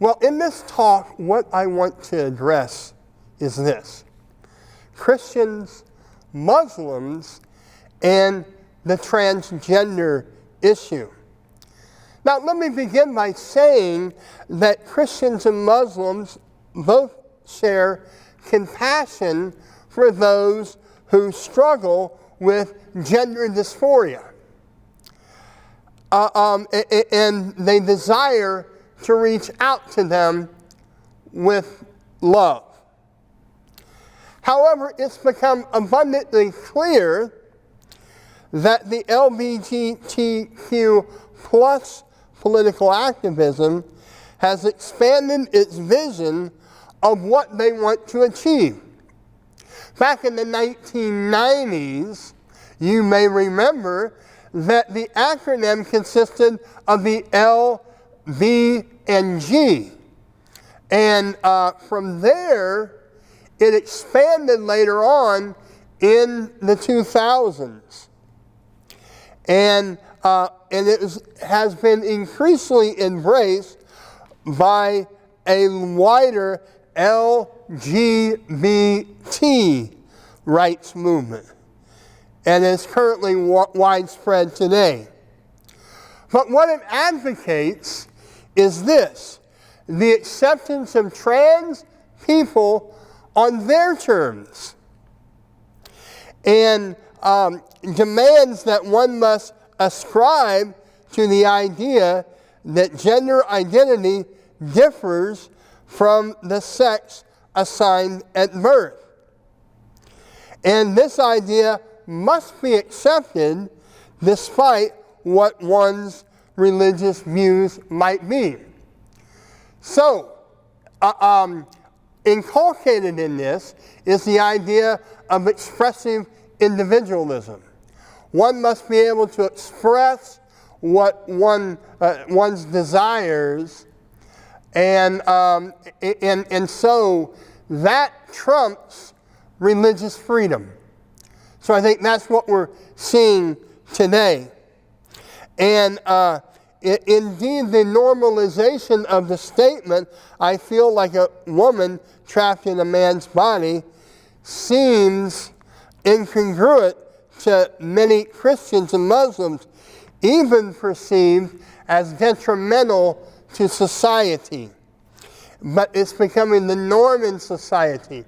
Well, in this talk, what I want to address is this: Christians, Muslims, and the transgender issue. Now, let me begin by saying that Christians and Muslims both share compassion for those who struggle with gender dysphoria. And they desire to reach out to them with love. However, it's become abundantly clear that the LGBTQ plus political activism has expanded its vision of what they want to achieve. Back in the 1990s, you may remember that the acronym consisted of the L, B, and G. And from there, it expanded later on in the 2000s. And it has been increasingly embraced by a wider LGBT rights movement, and is currently widespread today. But what it advocates is this: the acceptance of trans people on their terms, and demands that one must ascribe to the idea that gender identity differs from the sex assigned at birth. And this idea must be accepted despite what one's religious views might be. So, inculcated in this is the idea of expressive individualism. One must be able to express what one's desires, and so that trumps religious freedom. So I think that's what we're seeing today. And indeed, the normalization of the statement, "I feel like a woman trapped in a man's body," seems incongruent to many Christians and Muslims, even perceived as detrimental to society. But it's becoming the norm in society.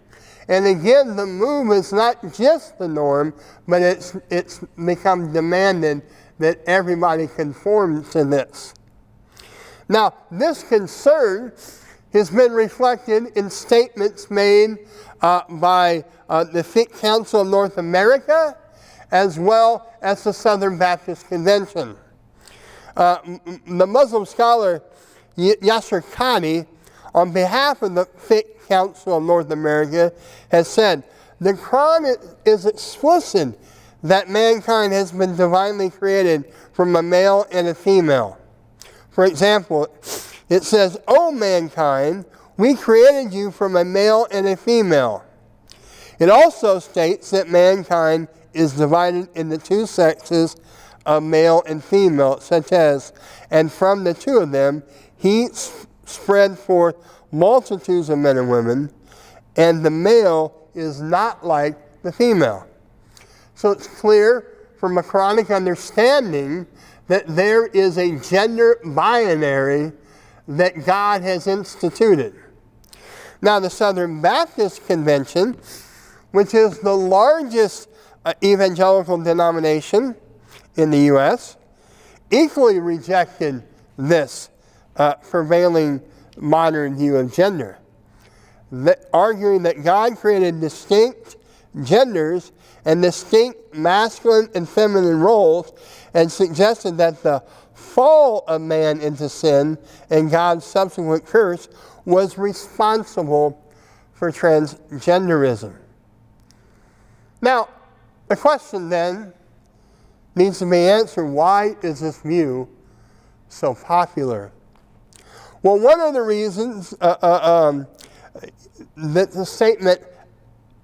And again, the move is not just the norm, but it's become demanded that everybody conform to this. Now, this concern has been reflected in statements made by the Sikh Council of North America, as well as the Southern Baptist Convention. The Muslim scholar Yasser Qadi, on behalf of the Sikh Council of North America, has said, "The Quran is explicit that mankind has been divinely created from a male and a female. For example, it says, 'O mankind, we created you from a male and a female.' It also states that mankind is divided into two sexes of male and female, such as, and from the two of them, he spread forth multitudes of men and women, and the male is not like the female." So it's clear from a Quranic understanding that there is a gender binary that God has instituted. Now, the Southern Baptist Convention, which is the largest evangelical denomination in the U.S., equally rejected this prevailing modern view of gender, arguing that God created distinct genders and distinct masculine and feminine roles, and suggested that the fall of man into sin and God's subsequent curse was responsible for transgenderism. Now, the question then needs to be answered: why is this view so popular? Well, one of the reasons that the statement,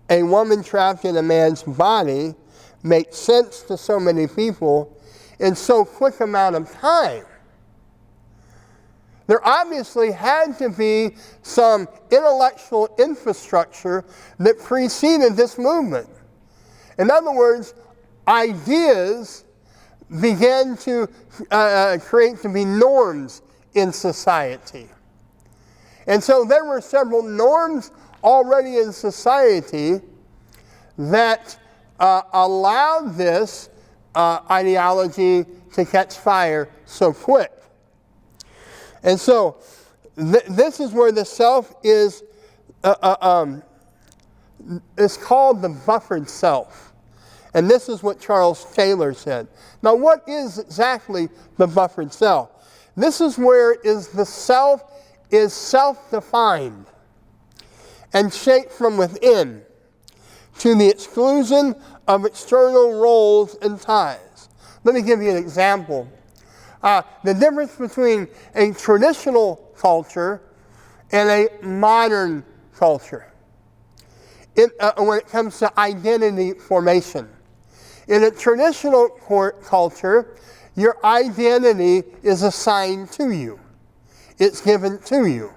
"a woman trapped in a man's body," makes sense to so many people in so quick amount of time. there obviously had to be some intellectual infrastructure that preceded this movement. In other words, ideas began to create to be norms in society. And so there were several norms already in society that allowed this ideology to catch fire so quick. And so this is where the self is called the buffered self. And this is what Charles Taylor said. Now, what is exactly the buffered self? This is where the self is self-defined and shaped from within to the exclusion of external roles and ties. Let me give you an example. The difference between a traditional culture and a modern culture when it comes to identity formation. In a traditional culture, your identity is assigned to you. It's given to you.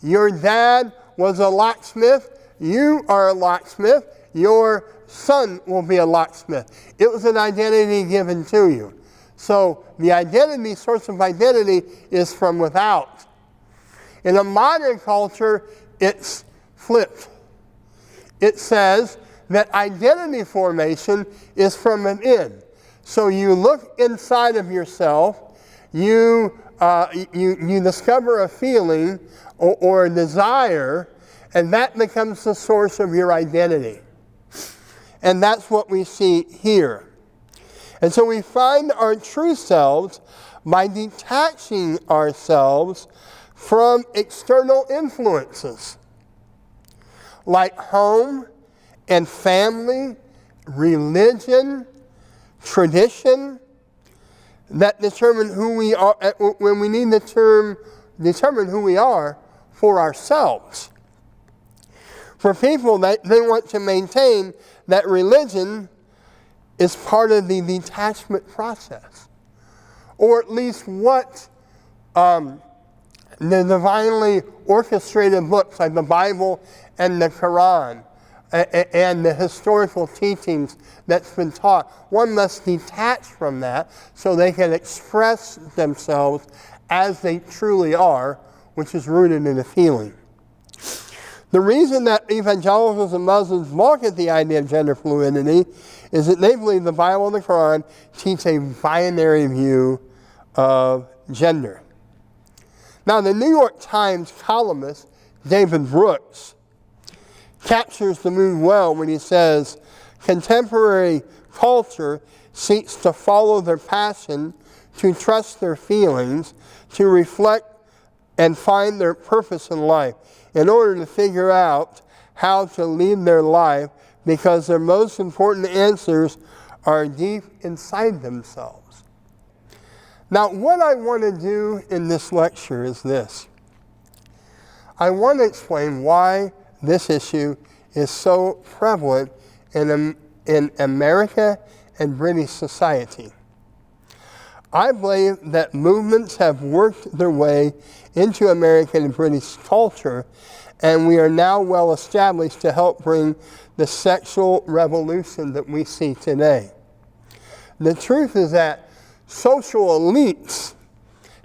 Your dad was a locksmith. You are a locksmith. Your son will be a locksmith. It was an identity given to you. So the source of identity is from without. In a modern culture, it's flipped. It says that identity formation is from within. So you look inside of yourself, you discover a feeling or a desire, and that becomes the source of your identity. And that's what we see here. And so we find our true selves by detaching ourselves from external influences like home and family, religion, tradition, that determine who we are when we need the determine who we are for ourselves. For people, they want to maintain that religion is part of the detachment process, or at least what the divinely orchestrated books like the Bible and the Quran and the historical teachings that's been taught. One must detach from that so they can express themselves as they truly are, which is rooted in a feeling. The reason that evangelicals and Muslims balk at the idea of gender fluidity is that they believe the Bible and the Quran teach a binary view of gender. Now, the New York Times columnist David Brooks captures the mood well when he says, contemporary culture seeks to follow their passion, to trust their feelings, to reflect and find their purpose in life in order to figure out how to lead their life, because their most important answers are deep inside themselves. Now, what I want to do in this lecture is this. I want to explain why this issue is so prevalent in America and British society. I believe that movements have worked their way into American and British culture, and we are now well established to help bring the sexual revolution that we see today. The truth is that social elites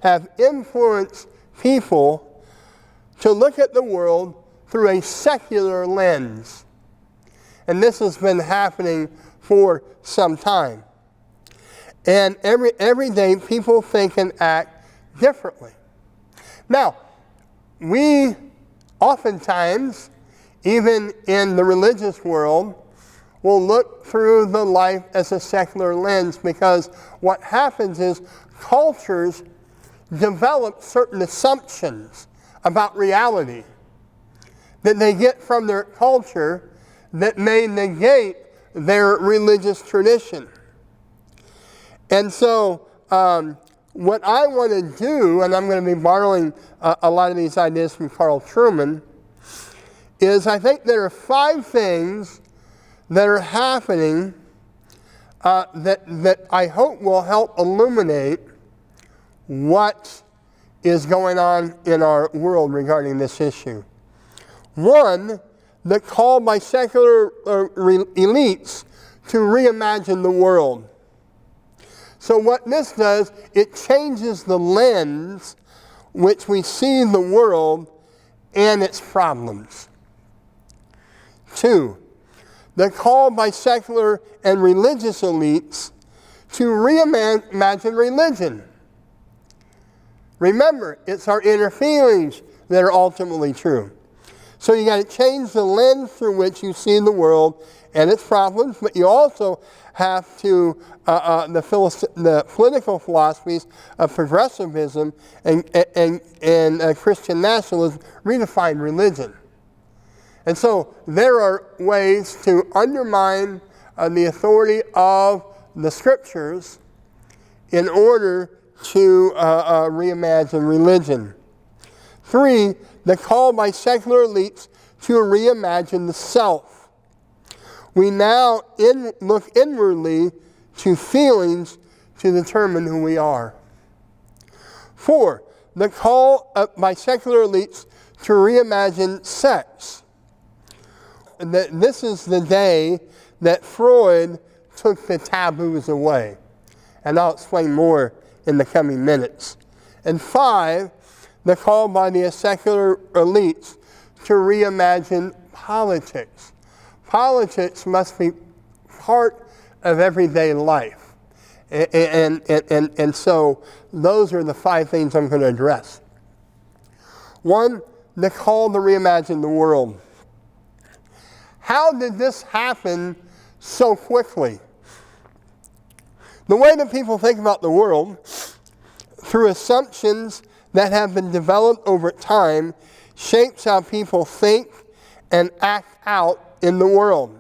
have influenced people to look at the world through a secular lens. And this has been happening for some time. And every day people think and act differently. Now, we oftentimes, even in the religious world, will look through the life as a secular lens, because what happens is cultures develop certain assumptions about reality that they get from their culture that may negate their religious tradition. And so what I want to do, and I'm going to be borrowing a lot of these ideas from Carl Trueman, is I think there are 5 things that are happening that I hope will help illuminate what is going on in our world regarding this issue. One, the call by secular elites to reimagine the world. So what this does, it changes the lens which we see the world and its problems. Two, the call by secular and religious elites to reimagine religion. Remember, it's our inner feelings that are ultimately true. So you got to change the lens through which you see the world and its problems, but you also have to, the political philosophies of progressivism and Christian nationalism redefine religion. And so there are ways to undermine the authority of the scriptures in order to reimagine religion. Three, the call by secular elites to reimagine the self. We now look inwardly to feelings to determine who we are. Four, the call by secular elites to reimagine sex. This is the day that Freud took the taboos away. And I'll explain more in the coming minutes. And five, the call by the secular elites to reimagine politics. Politics must be part of everyday life. And so those are the five things I'm going to address. One, the call to reimagine the world. How did this happen so quickly? The way that people think about the world, through assumptions that have been developed over time, shapes how people think and act out in the world.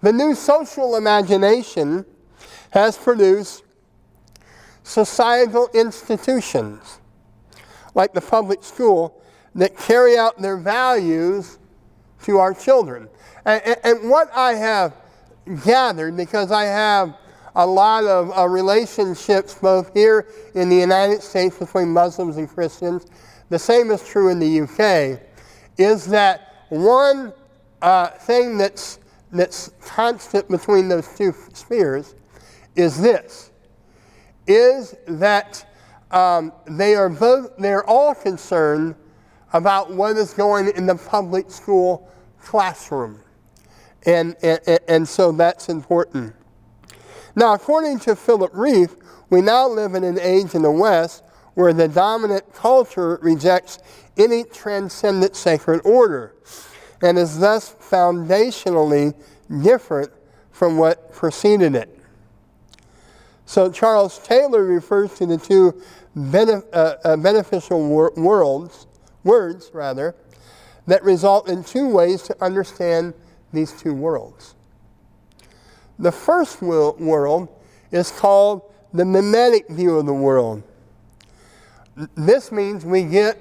The new social imagination has produced societal institutions, like the public school, that carry out their values to our children. And what I have gathered, because I have a lot of relationships both here in the United States between Muslims and Christians, the same is true in the UK, is that one thing that's constant between those two spheres is this, is that they're all concerned about what is going in the public school classroom. And so that's important. Now, according to Philip Reeve, we now live in an age in the West where the dominant culture rejects any transcendent sacred order and is thus foundationally different from what preceded it. So Charles Taylor refers to the two beneficial words that result in two ways to understand these two worlds. The first world is called the mimetic view of the world. This means we get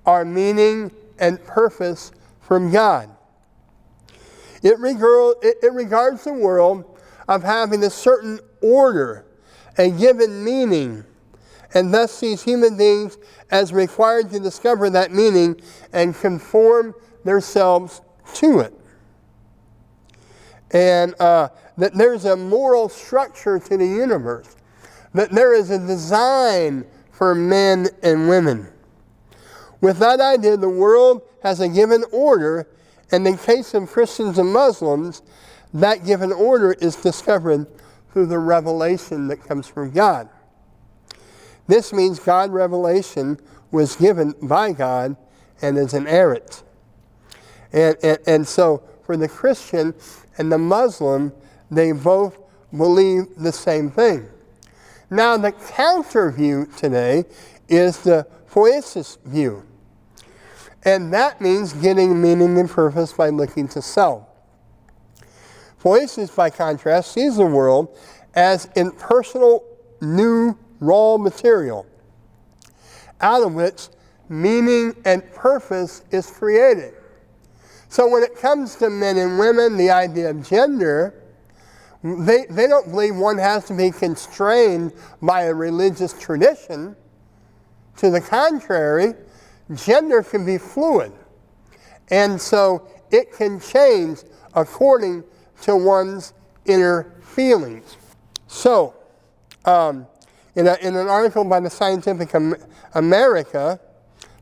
our meaning and purpose from God. It regards the world of having a certain order, a given meaning, and thus sees human beings as required to discover that meaning and conform themselves to it. And that there's a moral structure to the universe, that there is a design for men and women. With that idea, the world has a given order, and in the case of Christians and Muslims, that given order is discovered through the revelation that comes from God. This means God's revelation was given by God and is inerrant. And so for the Christian and the Muslim, they both believe the same thing. Now, the counter view today is the poiesis view. And that means getting meaning and purpose by looking to self. Poiesis, by contrast, sees the world as impersonal, new, raw material, out of which meaning and purpose is created. So when it comes to men and women, the idea of gender, they don't believe one has to be constrained by a religious tradition To the contrary, gender can be fluid. And so it can change according to one's inner feelings. So, in an article by the Scientific America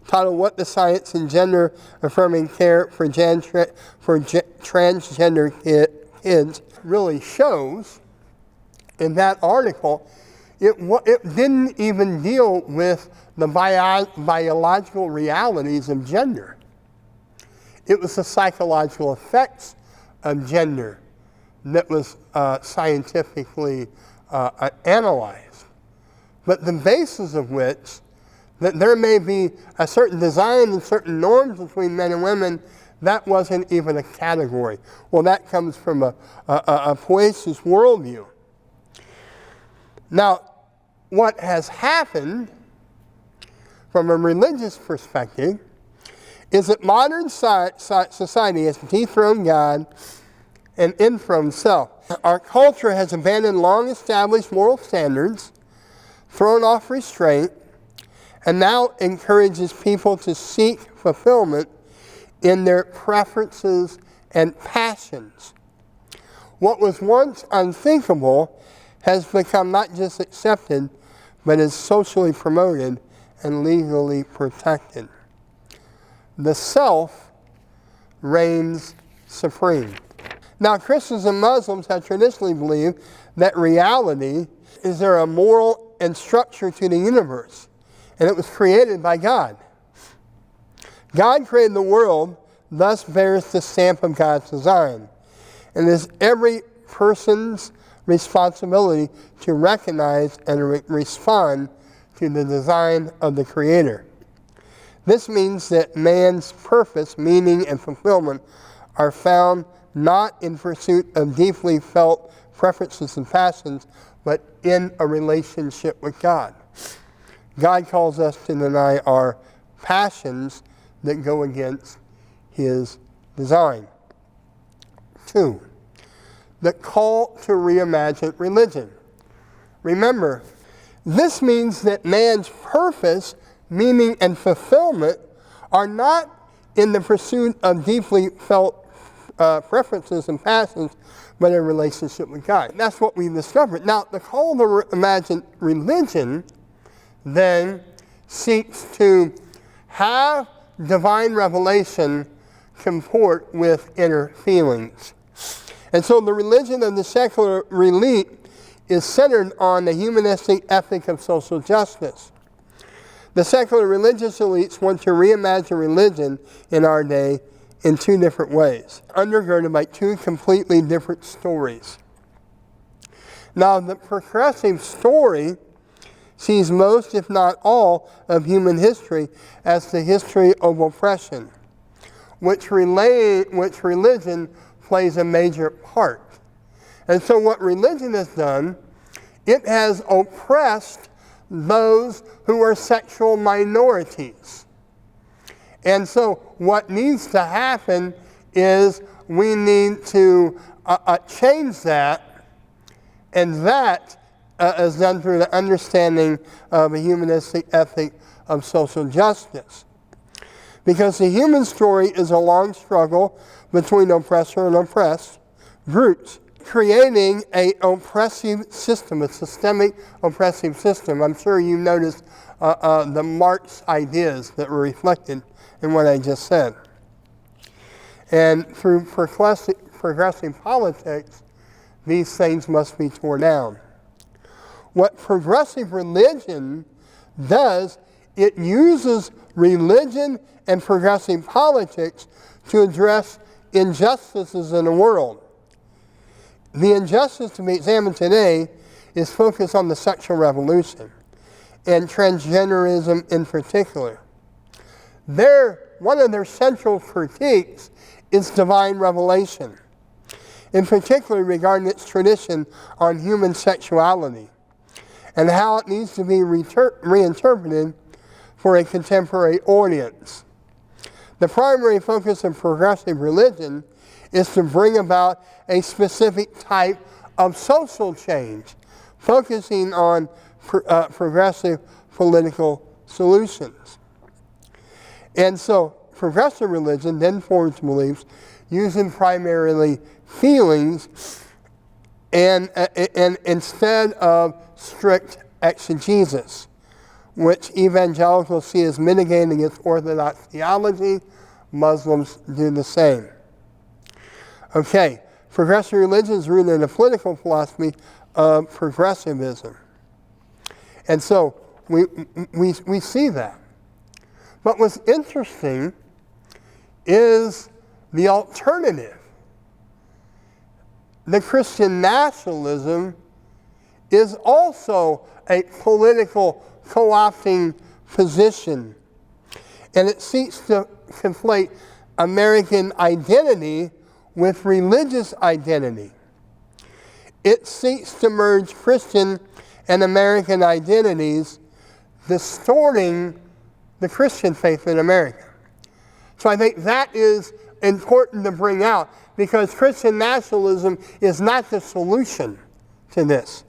titled "What the Science in Gender Affirming Care for Transgender Kids Really Shows," in that article, it didn't even deal with the biological realities of gender. It was the psychological effects of gender that was scientifically analyzed. But the basis of which, that there may be a certain design and certain norms between men and women, that wasn't even a category. Well, that comes from a poesis worldview. Now, what has happened from a religious perspective is that modern society has dethroned God and enthroned self. Our culture has abandoned long-established moral standards, thrown off restraint, and now encourages people to seek fulfillment in their preferences and passions. What was once unthinkable has become not just accepted, but is socially promoted and legally protected. The self reigns supreme. Now, Christians and Muslims have traditionally believed that reality is there a moral and structure to the universe, and it was created by God. God created the world, thus bears the stamp of God's design, and it is every person's responsibility to recognize and respond to the design of the Creator. This means that man's purpose, meaning, and fulfillment are found not in pursuit of deeply felt preferences and passions, but in a relationship with God. God calls us to deny our passions that go against His design. 2, the call to reimagine religion. Remember, this means that man's purpose, meaning, and fulfillment are not in the pursuit of deeply felt preferences and passions, but in relationship with God. That's what we've discovered. Now, the call to reimagine religion then seeks to have divine revelation comport with inner feelings. And so the religion of the secular elite is centered on the humanistic ethic of social justice. The secular religious elites want to reimagine religion in our day in 2 different ways, undergirded by 2 completely different stories. Now, the progressive story sees most, if not all, of human history as the history of oppression, which religion plays a major part. And so what religion has done, it has oppressed those who are sexual minorities. And so what needs to happen is we need to change that, and that is done through the understanding of a humanistic ethic of social justice. Because the human story is a long struggle between oppressor and oppressed groups, creating an oppressive system, a systemic oppressive system. I'm sure you noticed the Marx ideas that were reflected in what I just said. And through progressive politics, these things must be torn down. What progressive religion does, it uses religion and progressive politics to address injustices in the world. The injustice to be examined today is focused on the sexual revolution and transgenderism in particular. One of their central critiques is divine revelation, in particular regarding its tradition on human sexuality and how it needs to be reinterpreted for a contemporary audience. The primary focus of progressive religion is to bring about a specific type of social change, focusing on progressive political solutions. And so progressive religion then forms beliefs using primarily feelings and instead of strict exegesis, which evangelicals see as mitigating against orthodox theology. Muslims do the same. Okay, progressive religion is rooted in a political philosophy of progressivism. And so we see that. But what's interesting is the alternative. The Christian nationalism is also a political co-opting position. And it seeks to conflate American identity with religious identity. It seeks to merge Christian and American identities, distorting the Christian faith in America. So I think that is important to bring out, because Christian nationalism is not the solution to this.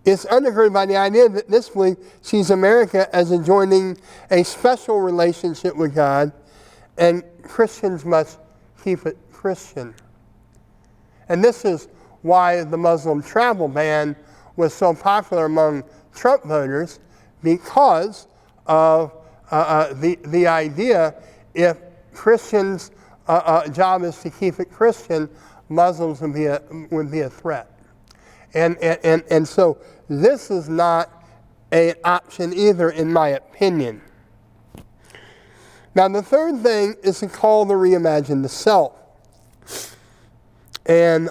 It's undergirded by the idea that this belief sees America as enjoying a special relationship with God, and Christians must keep it Christian. And this is why the Muslim travel ban was so popular among Trump voters, because of the idea, if Christians' job is to keep it Christian, Muslims would be a threat. And so this is not an option either, in my opinion. Now, the third thing is to call to reimagine the self. And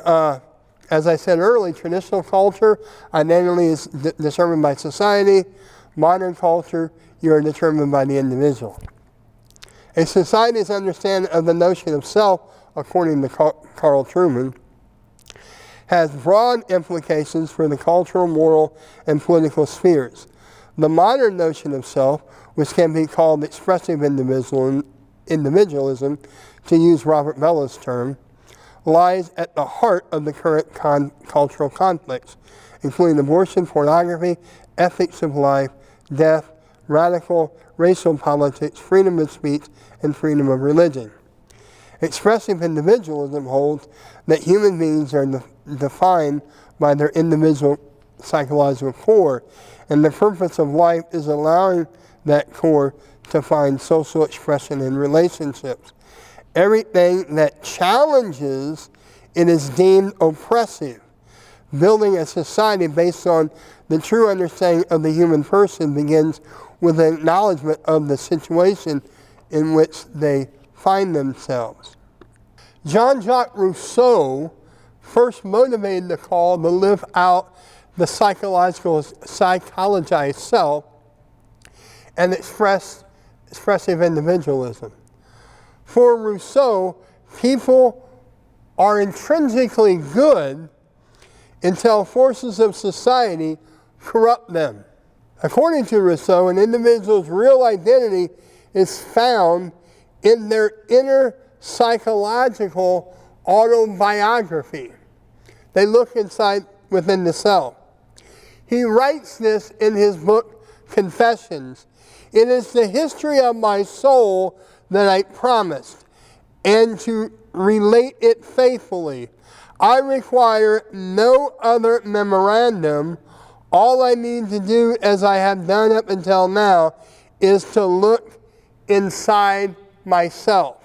as I said earlier, traditional culture, identity is determined by society. Modern culture, you are determined by the individual. A society's understanding of the notion of self, according to Carl Trueman, has broad implications for the cultural, moral, and political spheres. The modern notion of self, which can be called expressive individualism, to use Robert Bella's term, lies at the heart of the current cultural conflicts, including abortion, pornography, ethics of life, death, radical racial politics, freedom of speech, and freedom of religion. Expressive individualism holds that human beings are defined by their individual psychological core, and the purpose of life is allowing that core to find social expression in relationships. Everything that challenges it is deemed oppressive. Building a society based on the true understanding of the human person begins with an acknowledgement of the situation in which they find themselves. Jean-Jacques Rousseau first motivated the call to live out the psychologized self and expressive individualism. For Rousseau, people are intrinsically good until forces of society corrupt them. According to Rousseau, an individual's real identity is found in their inner psychological autobiography. They look inside within the self. He writes this in his book, Confessions. It is the history of my soul that I promised, and to relate it faithfully. I require no other memorandum. All I need to do, as I have done up until now, is to look inside myself.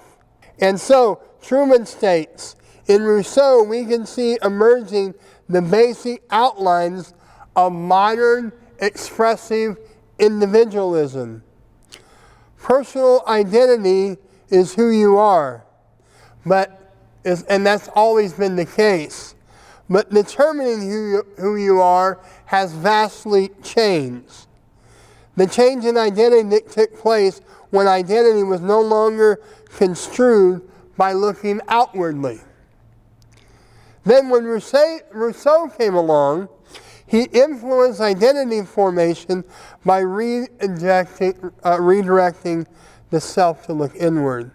And so, Truman states, in Rousseau, we can see emerging the basic outlines of modern expressive individualism. Personal identity is who you are, and that's always been the case. But determining who you are has vastly changed. The change in identity that took place when identity was no longer construed by looking outwardly. Then when Rousseau came along, he influenced identity formation by redirecting the self to look inward.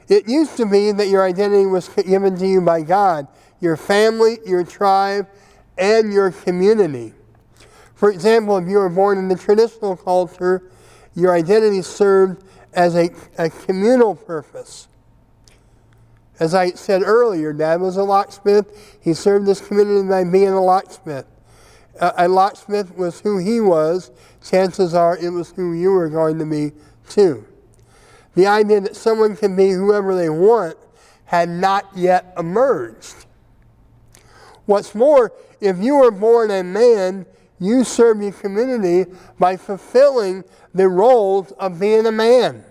It used to be that your identity was given to you by God, your family, your tribe, and your community. For example, if you were born in the traditional culture, your identity served as a communal purpose. As I said earlier, Dad was a locksmith. He served this community by being a locksmith. A locksmith was who he was. Chances are it was who you were going to be too. The idea that someone can be whoever they want had not yet emerged. What's more, if you were born a man, you serve your community by fulfilling the roles of being a man.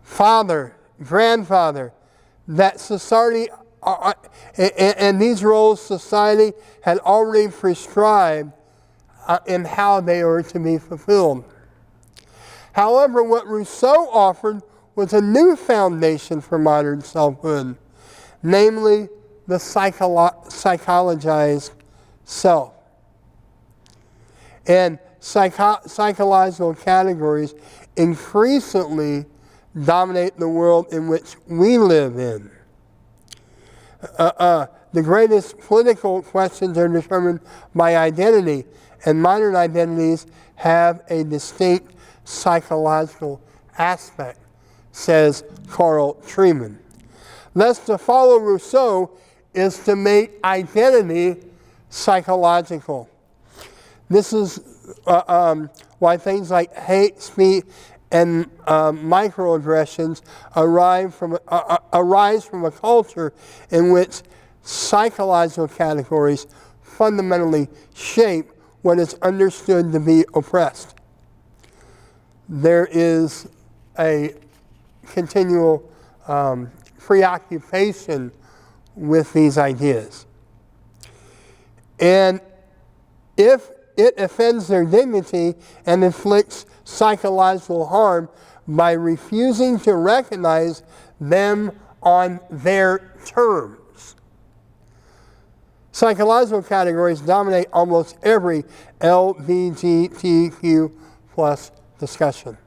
Father, grandfather, that society, and these roles society had already prescribed in how they were to be fulfilled. However, what Rousseau offered was a new foundation for modern selfhood, namely the psychologized self. And psychological categories increasingly dominate the world in which we live in. The greatest political questions are determined by identity, and modern identities have a distinct psychological aspect, says Carl Treman. Thus, to follow Rousseau is to make identity psychological. This is why things like hate speech and microaggressions arise from a culture in which psychological categories fundamentally shape what is understood to be oppressed. There is a continual preoccupation with these ideas. And if it offends their dignity and inflicts psychological harm by refusing to recognize them on their terms. Psychological categories dominate almost every LGBTQ plus discussion.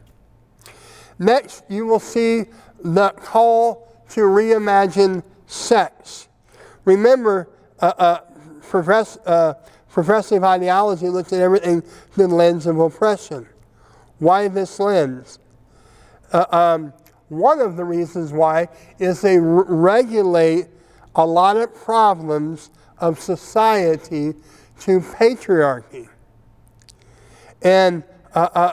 Next, you will see the call to reimagine sex. Remember, progressive ideology looks at everything through the lens of oppression. Why this lens? One of the reasons why is they regulate a lot of problems of society to patriarchy. And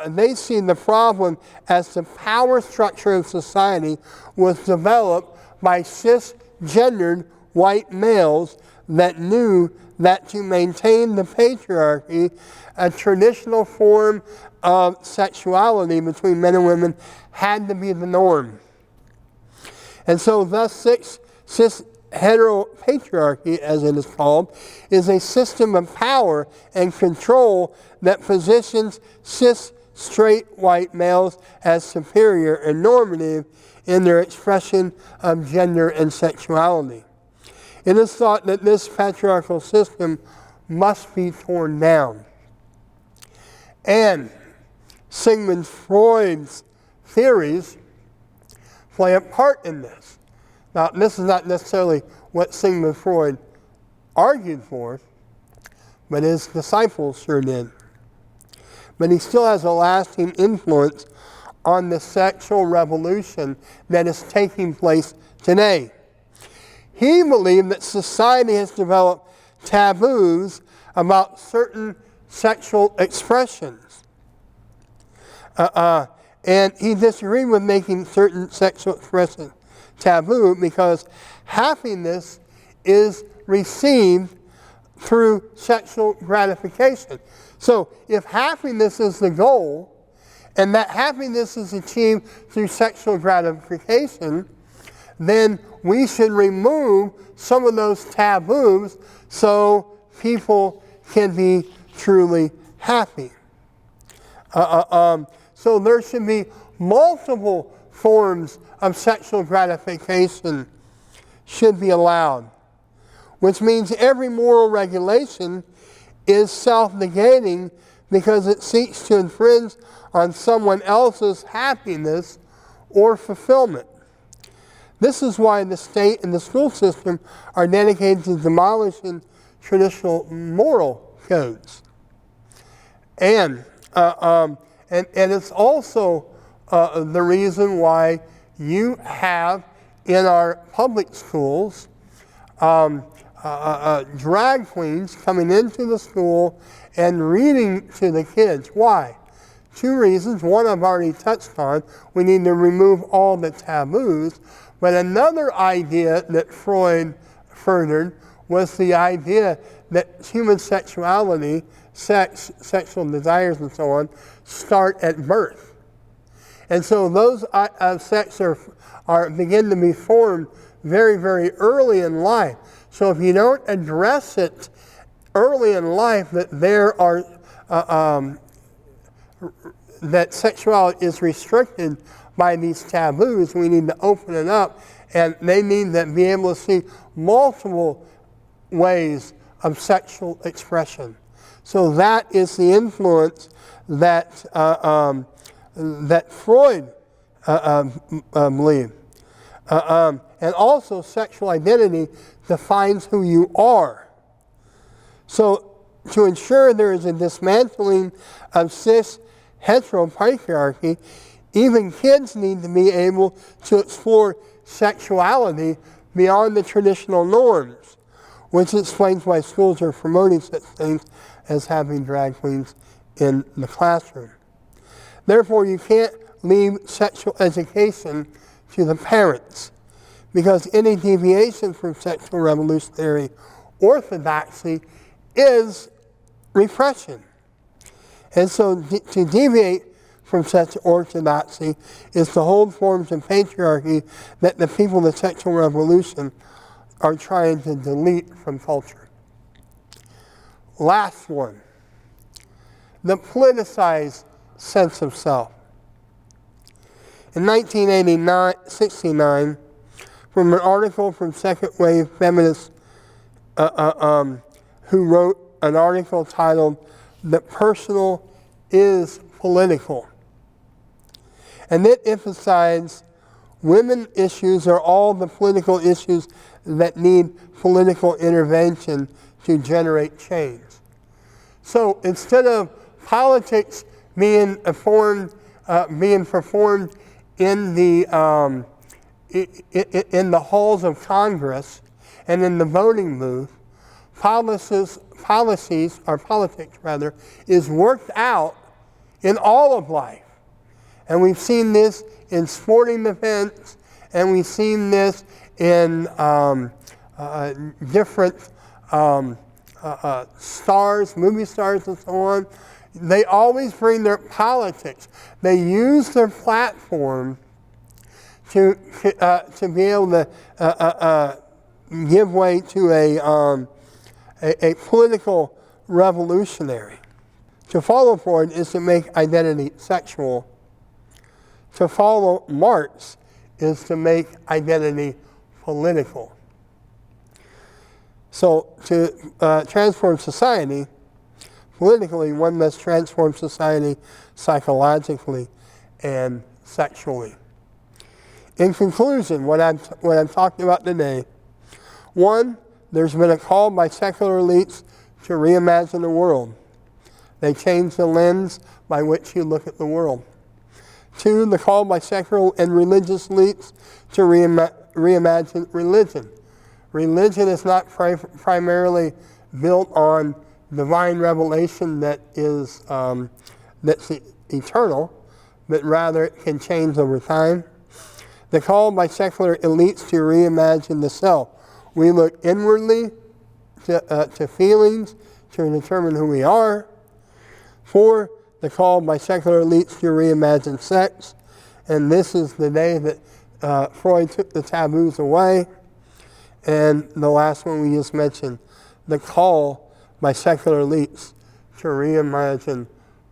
they see the problem as the power structure of society was developed by cisgendered white males that knew that to maintain the patriarchy, a traditional form of sexuality between men and women had to be the norm. And so thus cis heteropatriarchy, as it is called, is a system of power and control that positions cis straight white males as superior and normative in their expression of gender and sexuality. It is thought that this patriarchal system must be torn down. And Sigmund Freud's theories play a part in this. Now, this is not necessarily what Sigmund Freud argued for, but his disciples sure did. But he still has a lasting influence on the sexual revolution that is taking place today. He believed that society has developed taboos about certain sexual expressions. And he disagreed with making certain sexual expressions taboo because happiness is received through sexual gratification. So if happiness is the goal, and that happiness is achieved through sexual gratification, then we should remove some of those taboos so people can be truly happy. So there should be multiple forms of sexual gratification should be allowed, which means every moral regulation is self-negating because it seeks to infringe on someone else's happiness or fulfillment. This is why the state and the school system are dedicated to demolishing traditional moral codes. And it's also the reason why you have in our public schools drag queens coming into the school and reading to the kids. Why? Two reasons. One I've already touched on. We need to remove all the taboos. But another idea that Freud furthered was the idea that human sexuality, sexual desires and so on, start at birth. And so those sex begin to be formed very, very early in life. So if you don't address it early in life, that there are that sexuality is restricted by these taboos, we need to open it up, and they need to be able to see multiple ways of sexual expression. So that is the influence that that Freud believed. And also sexual identity defines who you are. So to ensure there is a dismantling of cis heteropatriarchy, even kids need to be able to explore sexuality beyond the traditional norms, which explains why schools are promoting such things as having drag queens in the classroom. Therefore, you can't leave sexual education to the parents, because any deviation from sexual revolutionary orthodoxy is repression. And so to deviate from such orthodoxy is to hold forms of patriarchy that the people of the sexual revolution are trying to delete from culture. Last one, the politicized sense of self. In 1969, from an article from second wave feminists who wrote an article titled "The Personal is Political." And it emphasized women issues are all the political issues that need political intervention to generate change. So instead of politics being performed in the halls of Congress and in the voting booth, politics is worked out in all of life. And we've seen this in sporting events, and we've seen this in different stars, movie stars and so on. They always bring their politics. They use their platform to be able to give way to a political revolutionary. To follow Freud is to make identity sexual. To follow Marx is to make identity political. So to transform society politically, one must transform society psychologically and sexually. In conclusion, what I'm talking about today, one, there's been a call by secular elites to reimagine the world. They change the lens by which you look at the world. Two, the call by secular and religious elites to reimagine religion. Religion is not primarily built on divine revelation that is that's eternal, but rather it can change over time. The call by secular elites to reimagine the self. We look inwardly to feelings to determine who we are. Four, the call by secular elites to reimagine sex. And this is the day that Freud took the taboos away. And the last one we just mentioned, the call by secular elites to reimagine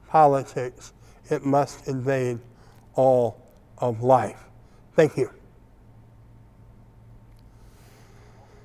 politics. It must invade all of life. Thank you.